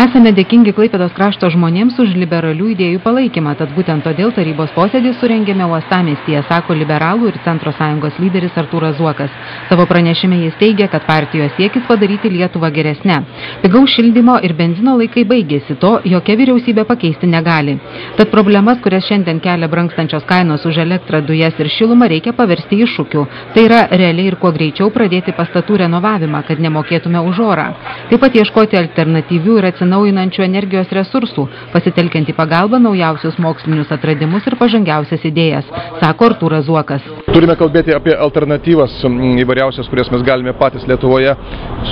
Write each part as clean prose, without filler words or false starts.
Esame dėkingi Klaipėdos krašto žmonėms už liberalių idėjų palaikymą, tad būtent todėl tarybos posėdį surengėme uostamiestyje, sako liberalų ir Centro sąjungos lyderis Artūras Zuokas. Savo pranešime jis teigia, kad partijos siekis padaryti Lietuvą geresnę. Pigaus šildymo ir benzino laikai baigėsi, to jokia vyriausybė pakeisti negali. Tad problemas, kurias šiandien kelia brangstančios kainos už elektrą, dujas ir šilumą, reikia paversti iššūkiu. Tai yra realiai ir kuo greičiau pradėti pastatų renovavimą, kad nemokėtume už orą. Taip pat ieškoti alternatyvių ir atsinaujinančių energijos resursų, pasitelkiant į pagalbą naujausius mokslinius atradimus ir pažangiausias idėjas, sako Artūras Zuokas. Turime kalbėti apie alternatyvas įvairiausias, kurias mes galime patys Lietuvoje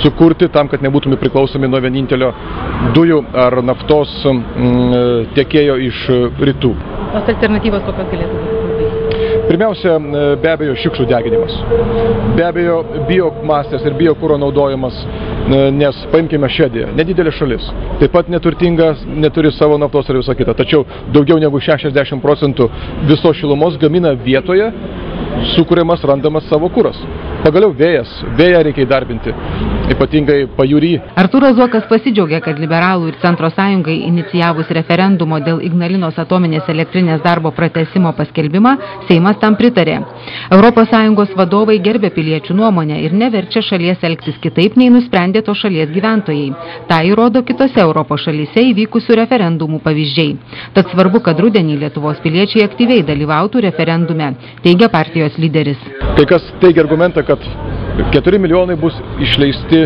sukurti tam, kad nebūtume priklausomi nuo vienintelio dujų ar naftos tiekėjo iš rytų. Tos alternatyvos kokios galėtų būti? Pirmiausia, be abejo, šiukšlių deginimas. Be abejo, biomasės ir biokuro naudojimas, nes paimkime Švediją, nedidelė šalis, taip pat neturtinga, neturi savo naftos ir visą kitą, tačiau daugiau negu 60% visos šilumos gamina vietoje, sukuriamas, randamas savo kuras. Pagaliau vėją reikia įdarbinti, ypatingai pajūry. Artūras Zuokas pasidžiaugė, kad liberalų ir Centro sąjungai inicijavus referendumo dėl Ignalinos atominės elektrinės darbo pratęsimo paskelbimą, Seimas tam pritarė. ES vadovai gerbė piliečių nuomonę ir neverčia šalies elgtis kitaip, nei nusprendė to šalies gyventojai. Ta įrodo kitose Europos šalyse įvykusių referendumų pavyzdžiai. Tad svarbu, kad rudenį Lietuvos piliečiai aktyviai dalyvautų referendume, teigia partijos lyderis. Kai kas teigia argumentą, kad 4 milijonai bus išleisti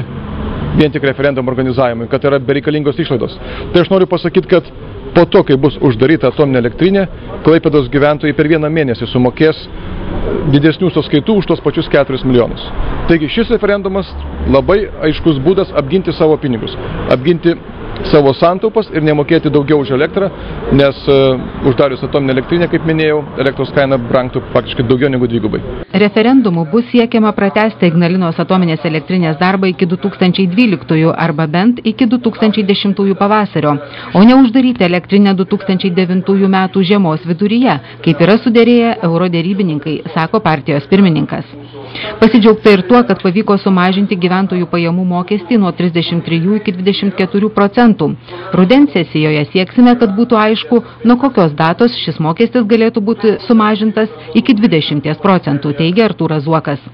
vien tik referendumo organizavimui, kad yra bereikalingos išlaidos. Tai aš noriu pasakyti, kad po to, kai bus uždaryta atominė elektrinė, Klaipėdos gyventojai per vieną mėnesį sumokės didesnių sąskaitų už tos pačius 4 milijonus. Taigi šis referendumas labai aiškus būdas apginti savo pinigus, apginti savo santaupas ir nemokėti daugiau už elektrą, nes uždarius atominę elektrinę, kaip minėjau, elektros kaina brangtų faktiškai daugiau negu dvigubai. Referendumu bus siekiama pratęsti Ignalinos atominės elektrinės darbą iki 2012 arba bent iki 2010 pavasario, o ne uždaryti elektrinę 2009 metų žiemos viduryje, kaip yra suderėję euroderybininkai, sako partijos pirmininkas. Pasidžiaugta ir tuo, kad pavyko sumažinti gyventojų pajamų mokestį nuo 33 iki 24%. Rudens sesijoje sieksime, kad būtų aišku, nuo kokios datos šis mokestis galėtų būti sumažintas iki 20%, teigia Artūras Zuokas.